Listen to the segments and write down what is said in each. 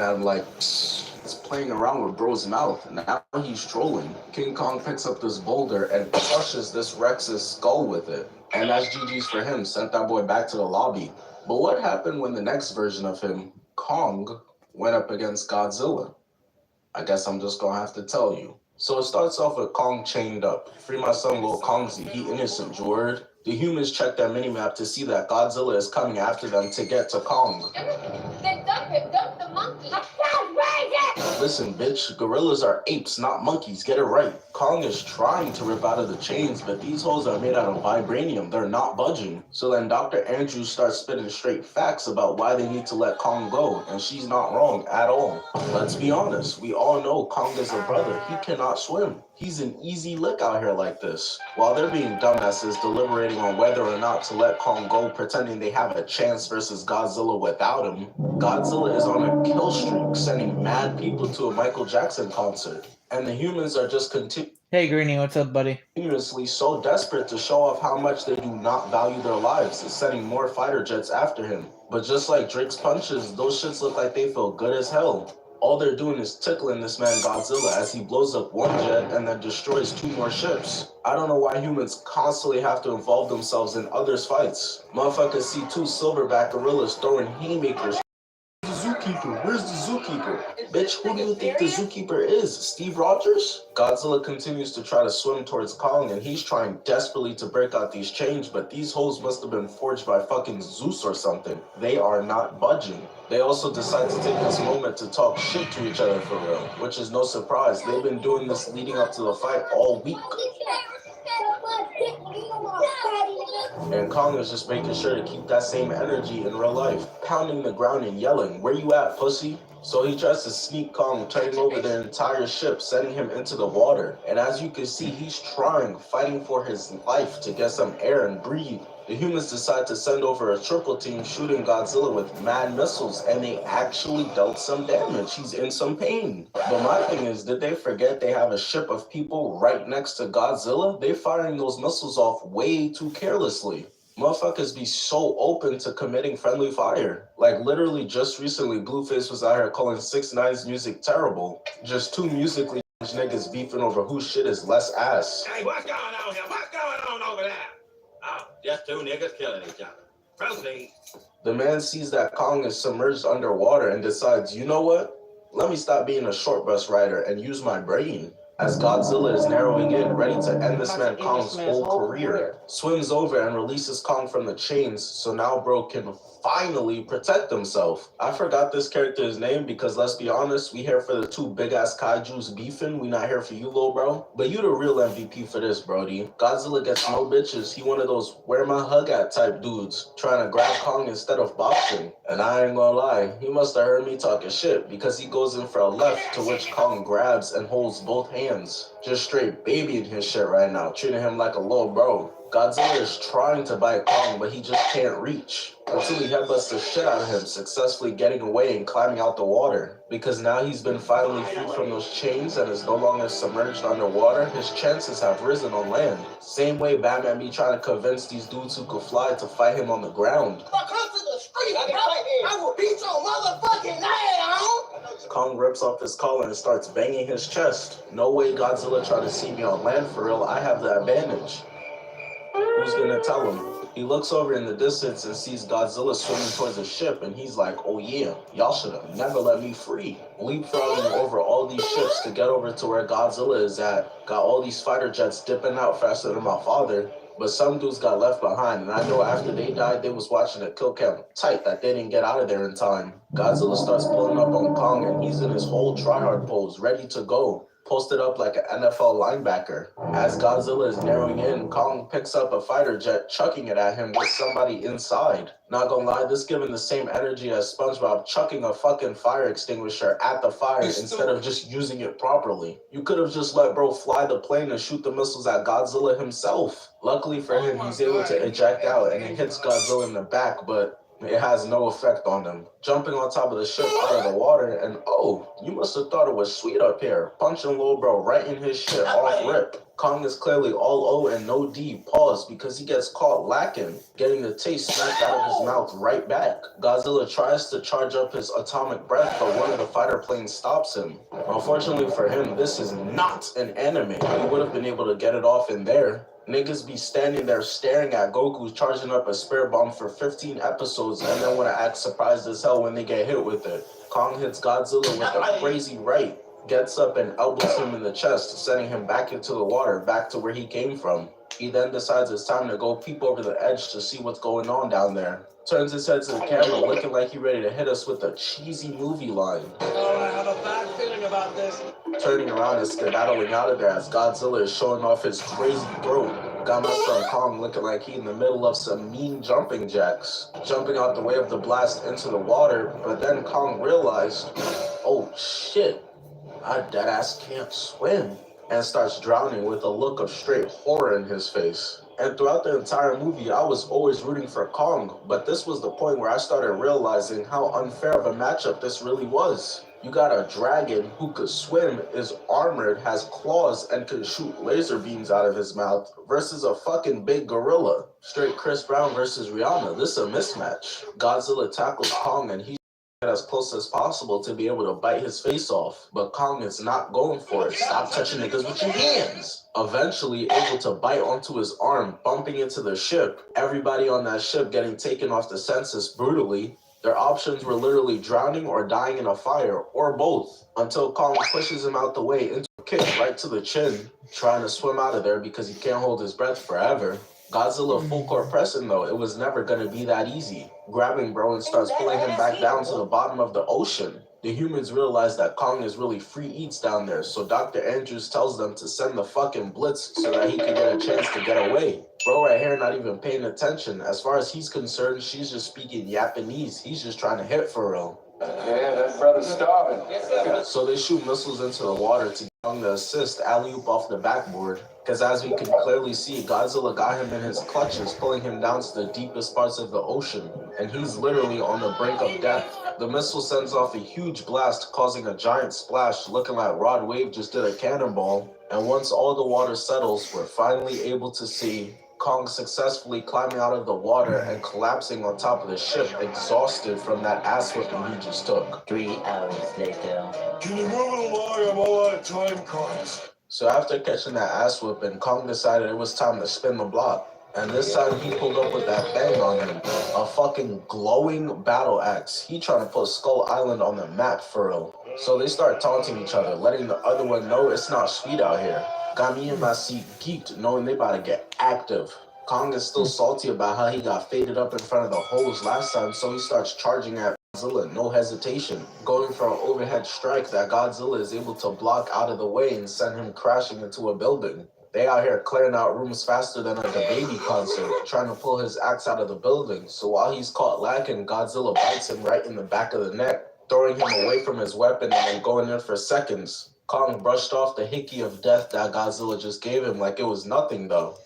looking at him like, it's playing around with bro's mouth. Now he's trolling. King Kong picks up this boulder and crushes this Rex's skull with it. And that's GG's for him, sent that boy back to the lobby. But what happened when the next version of him, Kong, went up against Godzilla? I guess I'm just gonna have to tell you. So it starts off with Kong chained up. Free my son Lil Kongzy, he innocent, you word? The humans check their minimap to see that Godzilla is coming after them to get to Kong. Then dump the monkey. Listen, bitch, gorillas are apes, not monkeys, get it right. Kong is trying to rip out of the chains, but these hoes are made out of vibranium, they're not budging. So then Dr. Andrews starts spitting straight facts about why they need to let Kong go, and she's not wrong at all. Let's be honest, we all know Kong is a brother, he cannot swim. He's an easy lick out here like this. While they're being dumbasses deliberating on whether or not to let Kong go, pretending they have a chance versus Godzilla without him, Godzilla is on a kill streak, sending mad people to a Michael Jackson concert. And the humans are just Hey Greenie, what's up, buddy? Continuously so desperate to show off how much they do not value their lives, sending more fighter jets after him. But just like Drake's punches, those shits look like they feel good as hell. All they're doing is tickling this man Godzilla as he blows up one jet and then destroys 2 more ships. I don't know why humans constantly have to involve themselves in others' fights. Motherfuckers see 2 silverback gorillas throwing haymakers. Zookeeper, where's the zookeeper? Bitch, who do you think the zookeeper is? Steve Rogers? Godzilla continues to try to swim towards Kong and he's trying desperately to break out these chains, but these hoes must have been forged by fucking Zeus or something. They are not budging. They also decide to take this moment to talk shit to each other for real, which is no surprise. They've been doing this leading up to the fight all week. And Kong is just making sure to keep that same energy in real life, pounding the ground and yelling, "Where you at, pussy?" So he tries to sneak Kong, turning over the entire ship, sending him into the water. And as you can see, he's trying, fighting for his life to get some air and breathe. The humans decide to send over a triple team, shooting Godzilla with mad missiles, and they actually dealt some damage. He's in some pain. But my thing is, did they forget they have a ship of people right next to Godzilla? They're firing those missiles off way too carelessly. Motherfuckers be so open to committing friendly fire. Like literally just recently, Blueface was out here calling 6ix9ine's music terrible. Just 2 musically niggas beefing over whose shit is less ass. Hey, what's going on here? What's going on over there? Oh, just 2 niggas killing each other. Proceed. The man sees that Kong is submerged underwater and decides, you know what? Let me stop being a short bus rider and use my brain. As Godzilla is narrowing in, ready to end this man Kong's whole career, swims over and releases Kong from the chains, so now bro can finally protect himself. I forgot this character's name because let's be honest, we here for the 2 big-ass kaijus beefing, we not here for you, little bro. But you the real MVP for this, brody. Godzilla gets no bitches, he one of those where my hug at type dudes, trying to grab Kong instead of boxing. And I ain't gonna lie, he must have heard me talking shit because he goes in for a left, to which Kong grabs and holds both hands. Just straight babying his shit right now, treating him like a little bro. Godzilla is trying to bite Kong, but he just can't reach. Until he headbutts the shit out of him, successfully getting away and climbing out the water. Because now he's been finally freed from those chains and is no longer submerged underwater, his chances have risen on land. Same way Batman be trying to convince these dudes who could fly to fight him on the ground. I will beat your motherfucking ass! Kong rips off his collar and starts banging his chest. No way Godzilla tried to see me on land for real, I have the advantage. Who's gonna tell him? He looks over in the distance and sees Godzilla swimming towards the ship and he's like, oh yeah, y'all should have never let me free. Leapfrogging over all these ships to get over to where Godzilla is at. Got all these fighter jets dipping out faster than my father. But some dudes got left behind, and I know after they died, they was watching a kill cam tight that they didn't get out of there in time. Godzilla starts pulling up on Kong, and he's in his whole tryhard pose, ready to go, posted up like an NFL linebacker. As Godzilla is narrowing in, Kong picks up a fighter jet, chucking it at him with somebody inside. Not gonna lie, this giving the same energy as SpongeBob chucking a fucking fire extinguisher at the fire instead of just using it properly. You could have just let bro fly the plane and shoot the missiles at Godzilla himself. Luckily for him, he's able to eject out and it hits Godzilla in the back, but it has no effect on them. Jumping on top of the ship out of the water and oh, you must have thought it was sweet up here. Punching little bro right in his shit off rip. Kong is clearly all O and no D, pause, because he gets caught lacking, getting the taste smacked out of his mouth right back. Godzilla tries to charge up his atomic breath, but one of the fighter planes stops him. Unfortunately for him, this is not an anime. He would have been able to get it off in there. Niggas be standing there staring at Goku charging up a spare bomb for 15 episodes and then want to act surprised as hell when they get hit with it. Kong hits Godzilla with a crazy right, gets up and elbows him in the chest, sending him back into the water, back to where he came from. He then decides it's time to go peep over the edge to see what's going on down there. Turns his head to the camera, looking like he's ready to hit us with a cheesy movie line. Oh, I have a bad feeling about this. Turning around and skedaddling out of there as Godzilla is showing off his crazy throat. Got my son Kong looking like he in the middle of some mean jumping jacks, jumping out the way of the blast into the water, but then Kong realized, oh shit, I deadass can't swim, and starts drowning with a look of straight horror in his face. And throughout the entire movie, I was always rooting for Kong, but this was the point where I started realizing how unfair of a matchup this really was. You got a dragon who could swim, is armored, has claws, and can shoot laser beams out of his mouth, versus a fucking big gorilla. Straight Chris Brown versus Rihanna, this is a mismatch. Godzilla tackles Kong and he as close as possible to be able to bite his face off, but Kong is not going for it. Stop touching niggas with your hands. Eventually able to bite onto his arm, bumping into the ship. Everybody on that ship getting taken off the census brutally. Their options were literally drowning or dying in a fire, or both, until Kong pushes him out the way into a kick right to the chin, trying to swim out of there because he can't hold his breath forever. Godzilla full court pressing though, it was never gonna be that easy. Grabbing bro and starts pulling him back down to the bottom of the ocean. The humans realize that Kong is really free eats down there, so Dr. Andrews tells them to send the fucking blitz so that he can get a chance to get away. Bro right here not even paying attention. As far as he's concerned, she's just speaking Japanese. He's just trying to hit for real. Yeah, that brother's starving. So they shoot missiles into the water to Kong to assist alley-oop off the backboard. Because as we can clearly see, Godzilla got him in his clutches, pulling him down to the deepest parts of the ocean. And he's literally on the brink of death. The missile sends off a huge blast, causing a giant splash, looking like Rod Wave just did a cannonball. And once all the water settles, we're finally able to see Kong successfully climbing out of the water and collapsing on top of the ship, exhausted from that ass whipping he just took. 3 hours later. Can you move it along? I'm all out of time cards. So after catching that ass whipping, Kong decided it was time to spin the block. And this time he pulled up with that bang on him. A fucking glowing battle axe. He trying to put Skull Island on the map for real. So they start taunting each other, letting the other one know it's not sweet out here. Got me in my seat geeked, knowing they about to get active. Kong is still salty about how he got faded up in front of the hose last time, so he starts charging at Godzilla, no hesitation, going for an overhead strike that Godzilla is able to block out of the way and send him crashing into a building. They out here clearing out rooms faster than like a baby concert, trying to pull his axe out of the building. So while he's caught lacking, Godzilla bites him right in the back of the neck, throwing him away from his weapon and then going in for seconds. Kong brushed off the hickey of death that Godzilla just gave him like it was nothing though.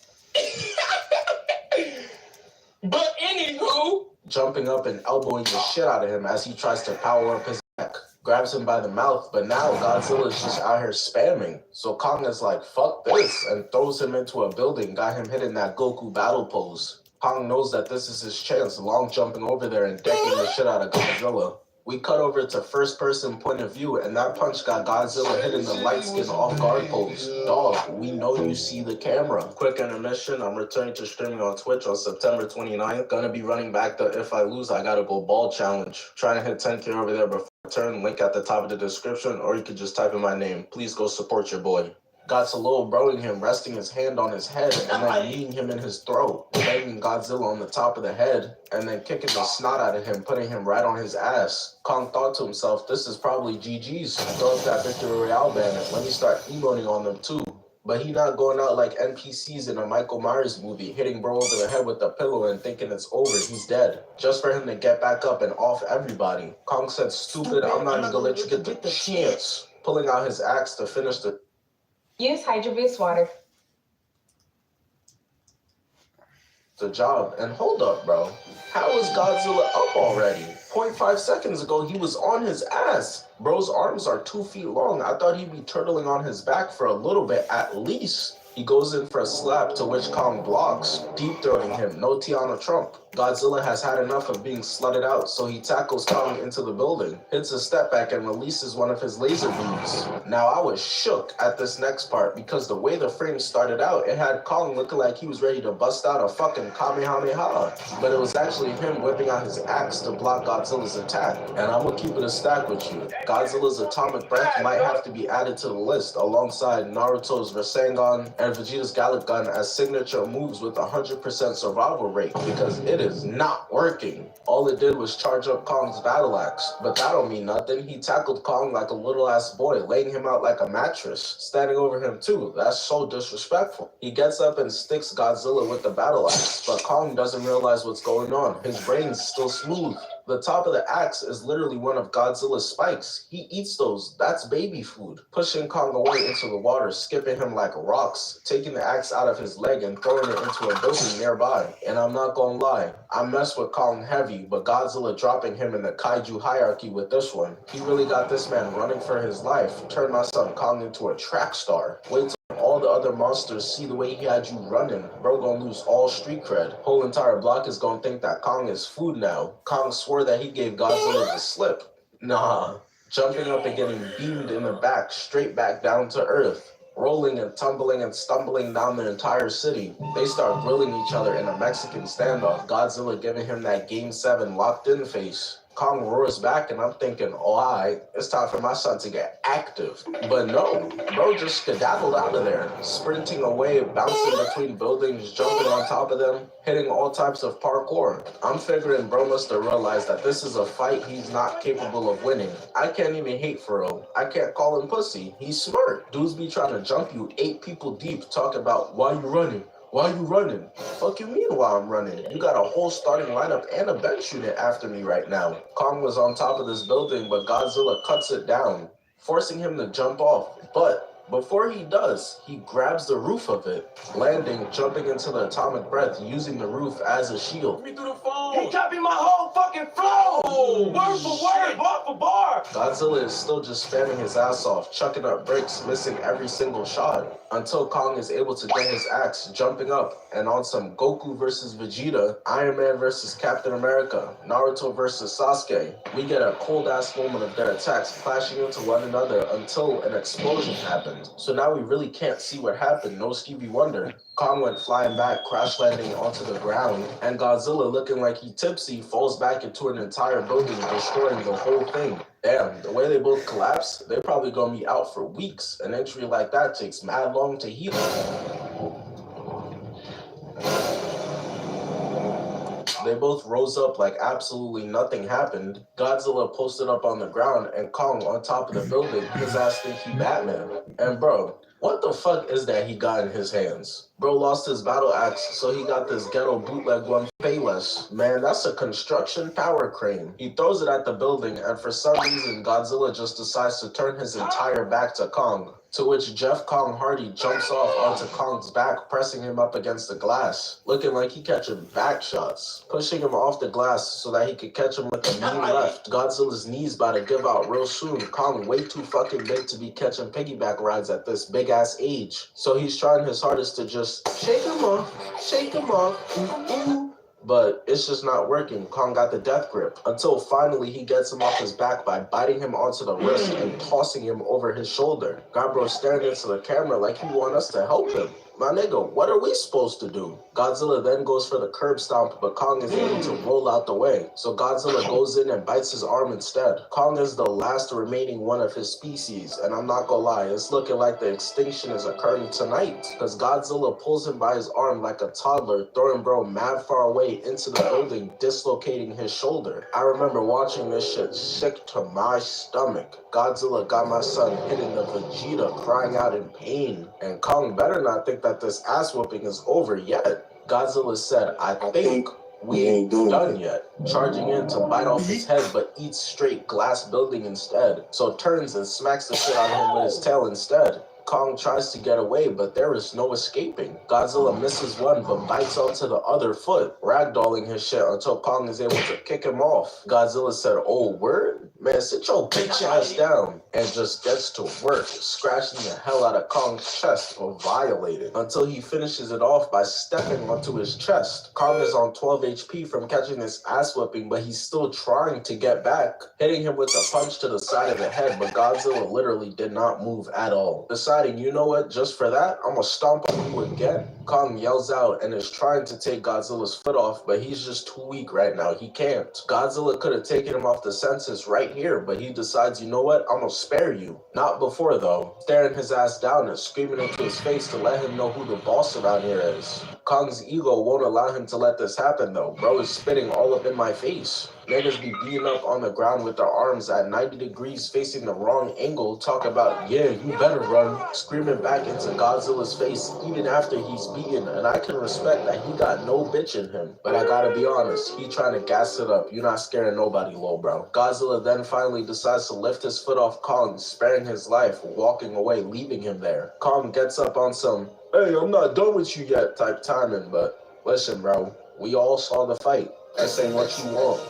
But anywho, jumping up and elbowing the shit out of him as he tries to power up his neck. Grabs him by the mouth, but now Godzilla's just out here spamming. So Kong is like, fuck this, and throws him into a building, got him hitting that Goku battle pose. Kong knows that this is his chance, long jumping over there and decking the shit out of Godzilla. We cut over to first person point of view, and that punch got Godzilla hitting the light skin off guard pose. Dog, we know you see the camera. Quick intermission, I'm returning to streaming on Twitch on September 29th. Gonna be running back the If I Lose, I Gotta Go Ball challenge. Trying to hit 10K over there before I turn, link at the top of the description, or you could just type in my name. Please go support your boy. Got to low broing him, resting his hand on his head, and then kneeing him in his throat, banging Godzilla on the top of the head, and then kicking the snot out of him, putting him right on his ass. Kong thought to himself, this is probably GG's. Throw up that Victory Royale banner. Let me start emoting on them too. But he not going out like NPCs in a Michael Myers movie, hitting bro over the head with a pillow and thinking it's over, he's dead. Just for him to get back up and off everybody. Kong said, stupid, I'm not even gonna let you get the chance. Pulling out his axe to finish the Use Hydro-Boost water. job. And hold up, bro. How is Godzilla up already? 0.5 seconds ago, he was on his ass. Bro's arms are 2 feet long. I thought he'd be turtling on his back for a little bit at least. He goes in for a slap, to which Kong blocks, deep-throating him, no Tiana Trump. Godzilla has had enough of being slutted out, so he tackles Kong into the building, hits a step back, and releases one of his laser beams. Now, I was shook at this next part, because the way the frame started out, it had Kong looking like he was ready to bust out a fucking Kamehameha. But it was actually him whipping out his axe to block Godzilla's attack. And I'm gonna keep it a stack with you. Godzilla's atomic breath might have to be added to the list, alongside Naruto's Rasengan and Vegeta's Gallic Gun as signature moves with 100% survival rate, because it is not working. All it did was charge up Kong's battle axe, but that don't mean nothing. He tackled Kong like a little ass boy, laying him out like a mattress, standing over him too. That's so disrespectful. He gets up and sticks Godzilla with the battle axe, but Kong doesn't realize what's going on. His brain's still smooth. The top of the axe is literally one of Godzilla's spikes. He eats those. That's baby food. Pushing Kong away into the water, skipping him like rocks, taking the axe out of his leg and throwing it into a building nearby. And I'm not gonna lie, I mess with Kong heavy, but Godzilla dropping him in the kaiju hierarchy with this one. He really got this man running for his life. Turned my son Kong into a track star. Wait till all the other monsters see the way he had you running. Bro gonna lose all street cred. Whole entire block is gonna think that Kong is food now. Kong swore that he gave Godzilla the slip. Nah. Jumping up and getting beamed in the back, straight back down to earth. Rolling and tumbling and stumbling down the entire city. They start grilling each other in a Mexican standoff, Godzilla giving him that Game 7 locked-in face. Kong roars back, and I'm thinking, oh, alright, it's time for my son to get active. But no, bro just skedaddled out of there, sprinting away, bouncing between buildings, jumping on top of them, hitting all types of parkour. I'm figuring bro must have realized that this is a fight he's not capable of winning. I can't even hate for real. I can't call him pussy. He's smart. Dudes be trying to jump you 8 people deep, talk about why you running. Why you running? Fuck you mean why I'm running? You got a whole starting lineup and a bench unit after me right now. Kong was on top of this building, but Godzilla cuts it down, forcing him to jump off. But before he does, he grabs the roof of it, landing, jumping into the atomic breath, using the roof as a shield. Me through the phone. He copied my whole fucking flow. Word for word, bar for bar. Godzilla is still just spamming his ass off, chucking up bricks, missing every single shot, until Kong is able to get his axe, jumping up, and on some Goku versus Vegeta, Iron Man versus Captain America, Naruto versus Sasuke, we get a cold-ass moment of their attacks clashing into one another until an explosion happens. So now we really can't see what happened, no Stevie Wonder. Kong went flying back, crash landing onto the ground, and Godzilla, looking like he tipsy, falls back into an entire building, destroying the whole thing. Damn, the way they both collapse, they're probably gonna be out for weeks. An injury like that takes mad long to heal. They both rose up like absolutely nothing happened. Godzilla posted up on the ground and Kong on top of the building. His ass think he Batman. And bro, what the fuck is that he got in his hands? Bro lost his battle axe, so he got this ghetto bootleg one, Payless. Man, that's a construction power crane. He throws it at the building, and for some reason, Godzilla just decides to turn his entire back to Kong, to which Jeff Kong Hardy jumps off onto Kong's back, pressing him up against the glass, looking like he catching back shots, pushing him off the glass so that he could catch him with a mean left. Godzilla's knees about to give out real soon. Kong way too fucking big to be catching piggyback rides at this big ass age, so he's trying his hardest to just shake him off, ooh, ooh. But it's just not working. Kong got the death grip, until finally he gets him off his back by biting him onto the wrist and tossing him over his shoulder. Gabro staring into the camera like he want us to help him. My nigga, what are we supposed to do? Godzilla then goes for the curb stomp, but Kong is able to roll out the way. So Godzilla goes in and bites his arm instead. Kong is the last remaining one of his species, and I'm not gonna lie, it's looking like the extinction is occurring tonight, because Godzilla pulls him by his arm like a toddler, throwing bro mad far away into the building, dislocating his shoulder. I remember watching this shit sick to my stomach. Godzilla got my son hitting the Vegeta, crying out in pain. And Kong better not think that this ass whooping is over yet. Godzilla said, I think we ain't done yet. Charging in to bite off his head, but eats straight glass building instead. So turns and smacks the shit out of him with his tail instead. Kong tries to get away, but there is no escaping. Godzilla misses one, but bites onto the other foot, ragdolling his shit until Kong is able to kick him off. Godzilla said, "Oh, word? Man, sit your bitch ass down," and just gets to work, scratching the hell out of Kong's chest or violated until he finishes it off by stepping onto his chest. Kong is on 12 HP from catching this ass whipping, but he's still trying to get back, hitting him with a punch to the side of the head, but Godzilla literally did not move at all. Deciding, you know what, just for that, I'm gonna stomp on you again. Kong yells out and is trying to take Godzilla's foot off, but he's just too weak right now. He can't. Godzilla could have taken him off the senses right here, but he decides, you know what, I'm gonna spare you. Not before though, staring his ass down and screaming into his face to let him know who the boss around here is. Kong's ego won't allow him to let this happen though. Bro is spitting all up in my face. Niggas be beating up on the ground with their arms at 90 degrees facing the wrong angle, talk about, yeah, you better run, screaming back into Godzilla's face even after he's beaten, and I can respect that he got no bitch in him. But I gotta be honest, he trying to gas it up. You're not scaring nobody, lil bro. Godzilla then finally decides to lift his foot off Kong, sparing his life, walking away, leaving him there. Kong gets up on some, "Hey, I'm not done with you yet" type timing, but listen, bro, we all saw the fight. This ain't what you want.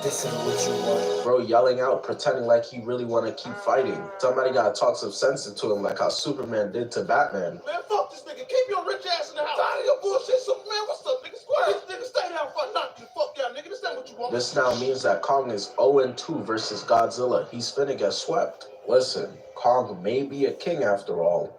This ain't what you want. Bro yelling out, pretending like he really want to keep fighting. Somebody gotta talk some sense into him like how Superman did to Batman. Man, fuck this nigga. Keep your rich ass in the house. Tired of your bullshit, Superman. What's up, nigga? Square. This nigga stay down for knock you the fuck out, nigga. This ain't what you want. This now means that Kong is 0-2 versus Godzilla. He's finna get swept. Listen, Kong may be a king after all,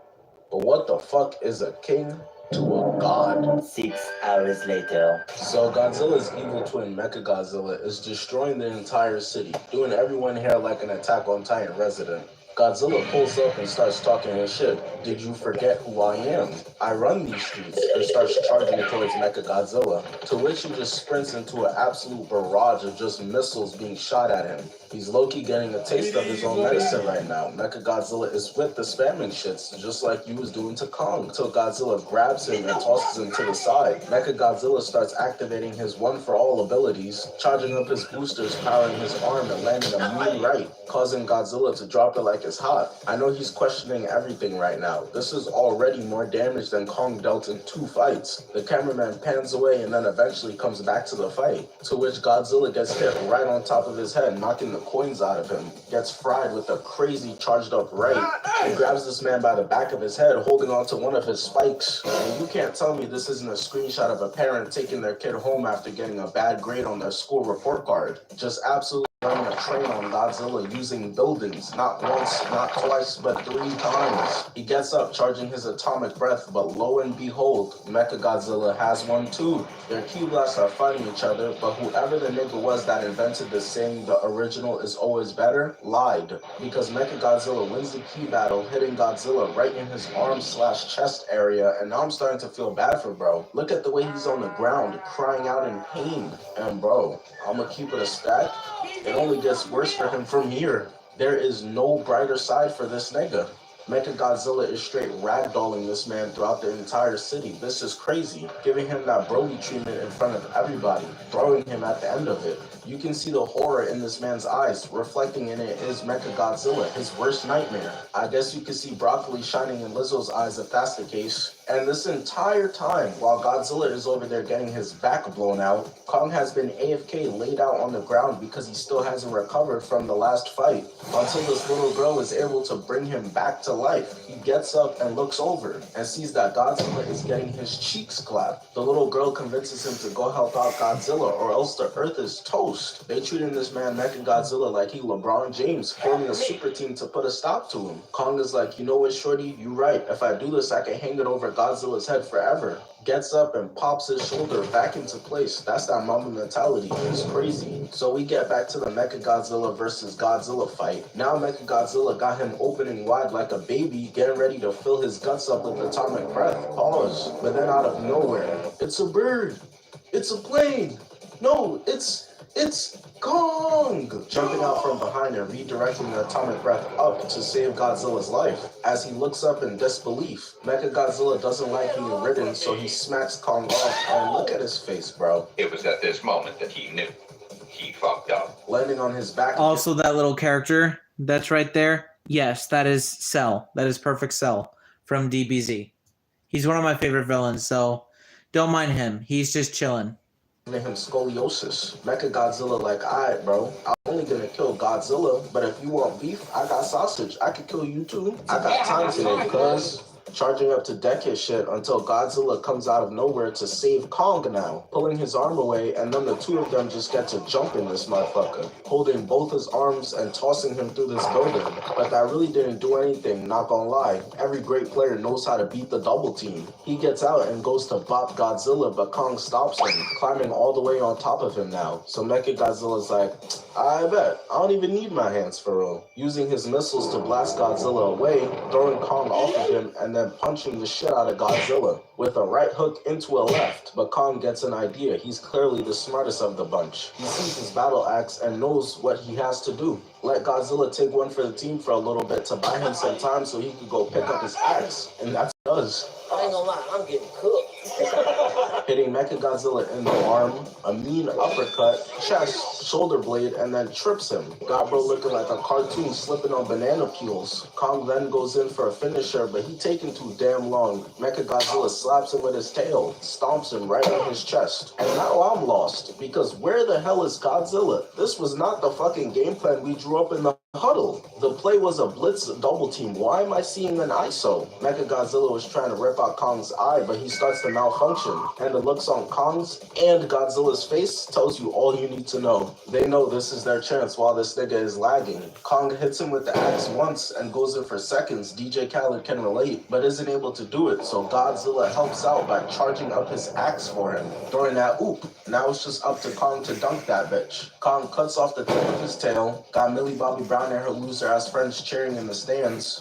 but what the fuck is a king to a god? 6 hours later. So Godzilla's evil twin Mechagodzilla is destroying the entire city, doing everyone here like an Attack on Titan resident. Godzilla pulls up and starts talking his shit. "Did you forget who I am? I run these streets," and starts charging towards Mechagodzilla, to which he just sprints into an absolute barrage of just missiles being shot at him. He's low-key getting a taste of his own medicine right now. Mechagodzilla is with the spamming shits, just like he was doing to Kong, until Godzilla grabs him and tosses him to the side. Mechagodzilla starts activating his one-for-all abilities, charging up his boosters, powering his arm, and landing a mean right, causing Godzilla to drop it like it's hot. I know he's questioning everything right now. This is already more damage than Kong dealt in 2 fights. The cameraman pans away and then eventually comes back to the fight, to which Godzilla gets hit right on top of his head, knocking the coins out of him, gets fried with a crazy charged up right, and grabs this man by the back of his head, holding onto one of his spikes. And you can't tell me this isn't a screenshot of a parent taking their kid home after getting a bad grade on their school report card. Just absolutely running a train on Godzilla using buildings, not once, not twice, but 3 times. He gets up charging his atomic breath, but lo and behold, Mechagodzilla has one too. Their ki blasts are fighting each other, but whoever the nigga was that invented the saying "the original is always better" lied, because Mechagodzilla wins the ki battle, hitting Godzilla right in his arm/chest area, and now I'm starting to feel bad for bro. Look at the way he's on the ground, crying out in pain. And bro, I'ma keep it a stack. It only gets worse for him from here. There is no brighter side for this nigga. Mechagodzilla is straight ragdolling this man throughout the entire city. This is crazy. Giving him that Brody treatment in front of everybody, throwing him at the end of it. You can see the horror in this man's eyes. Reflecting in it is Mechagodzilla, his worst nightmare. I guess you can see broccoli shining in Lizzo's eyes if that's the case. And this entire time, while Godzilla is over there getting his back blown out, Kong has been AFK laid out on the ground because he still hasn't recovered from the last fight. Until this little girl is able to bring him back to life. He gets up and looks over and sees that Godzilla is getting his cheeks clapped. The little girl convinces him to go help out Godzilla or else the earth is toast. They treating this man Mechagodzilla like he LeBron James, forming a super team to put a stop to him. Kong is like, you know what, shorty, you right. If I do this, I can hang it over Godzilla's head forever. Gets up and pops his shoulder back into place. That's that mama mentality. It's crazy. So we get back to the Mechagodzilla versus Godzilla fight. Now Mechagodzilla got him opening wide like a baby, getting ready to fill his guts up with atomic breath. Pause. But then out of nowhere, it's a bird. It's a plane. No, it's Kong! Jumping out from behind and redirecting the atomic breath up to save Godzilla's life. As he looks up in disbelief, Mechagodzilla doesn't like being ridden, so he smacks Kong off, and look at his face, bro. It was at this moment that he knew. He fucked up. Landing on his back. Also, that little character that's right there, yes, that is Cell. That is perfect Cell. from DBZ. He's one of my favorite villains, so don't mind him. He's just chilling. Giving him scoliosis. Mechagodzilla like, alright, bro, I'm only gonna kill Godzilla, but if you want beef, I got sausage. I could kill you too. I got time today, cuz. Charging up to deck his shit until Godzilla comes out of nowhere to save Kong now, pulling his arm away, and then the two of them just get to jumping this motherfucker, holding both his arms and tossing him through this building. But that really didn't do anything, not gonna lie. Every great player knows how to beat the double team. He gets out and goes to bop Godzilla, but Kong stops him, climbing all the way on top of him now. So Mechagodzilla's like, I bet, I don't even need my hands for real. Using his missiles to blast Godzilla away, throwing Kong off of him, and then punching the shit out of Godzilla with a right hook into a left. But Kong gets an idea. He's clearly the smartest of the bunch. He sees his battle axe and knows what he has to do. Let Godzilla take one for the team for a little bit to buy him some time so he could go pick up his axe. And that's what he does. I ain't gonna lie, I'm getting cooked. Hitting Mechagodzilla in the arm, a mean uppercut, chest, shoulder blade, and then trips him. Got bro looking like a cartoon slipping on banana peels. Kong then goes in for a finisher, but he taking too damn long. Mechagodzilla slaps him with his tail, stomps him right on his chest. And now I'm lost, because where the hell is Godzilla? This was not the fucking game plan we drew up in the huddle. The play was a blitz double team. Why am I seeing an ISO? Mechagodzilla was trying to rip out Kong's eye, but he starts to malfunction. And the looks on Kong's and Godzilla's face tells you all you need to know. They know this is their chance while this nigga is lagging. Kong hits him with the axe once and goes in for seconds. DJ Khaled can relate, but isn't able to do it, so Godzilla helps out by charging up his axe for him. During that oop, now it's just up to Kong to dunk that bitch. Kong cuts off the tip of his tail, got Millie Bobby Brown and her loser-ass friends cheering in the stands.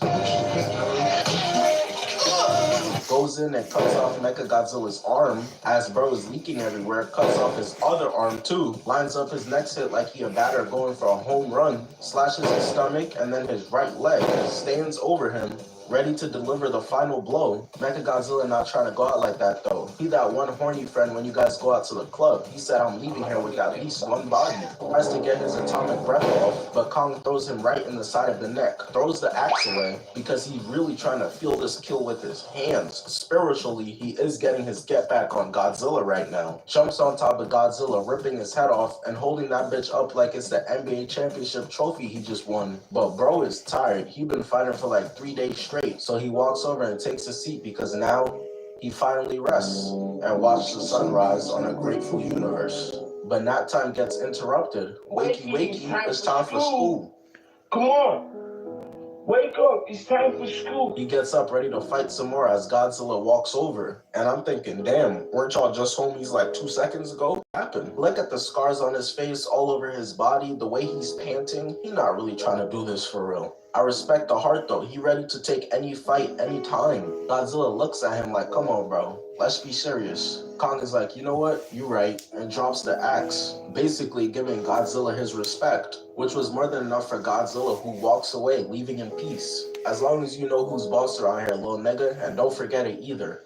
Goes in and cuts off Mechagodzilla's arm as bro is leaking everywhere, cuts off his other arm too, lines up his next hit like he a batter going for a home run, slashes his stomach and then his right leg, stands over him, ready to deliver the final blow. Mechagodzilla not trying to go out like that though. He that one horny friend when you guys go out to the club. He said I'm leaving here with at least one body. Tries to get his atomic breath off, but Kong throws him right in the side of the neck. Throws the axe away because he's really trying to feel this kill with his hands. Spiritually, he is getting his get back on Godzilla right now. Jumps on top of Godzilla, ripping his head off and holding that bitch up like it's the NBA championship trophy he just won. But bro is tired. He been fighting for like 3 days straight. So he walks over and takes a seat because now he finally rests and watches the sunrise on a grateful universe. But nap time gets interrupted. Wakey, wakey, it's time for school. Come on. Wake up. It's time for school. He gets up ready to fight some more as Godzilla walks over. And I'm thinking, damn, weren't y'all just homies like 2 seconds ago? What happened? Look at the scars on his face, all over his body, the way he's panting. He's not really trying to do this for real. I respect the heart though. He ready to take any fight, any time. Godzilla looks at him like, come on, bro. Let's be serious. Kong is like, you know what? You right. And drops the axe, basically giving Godzilla his respect, which was more than enough for Godzilla, who walks away, leaving in peace. As long as you know who's boss around here, little nigga, and don't forget it either.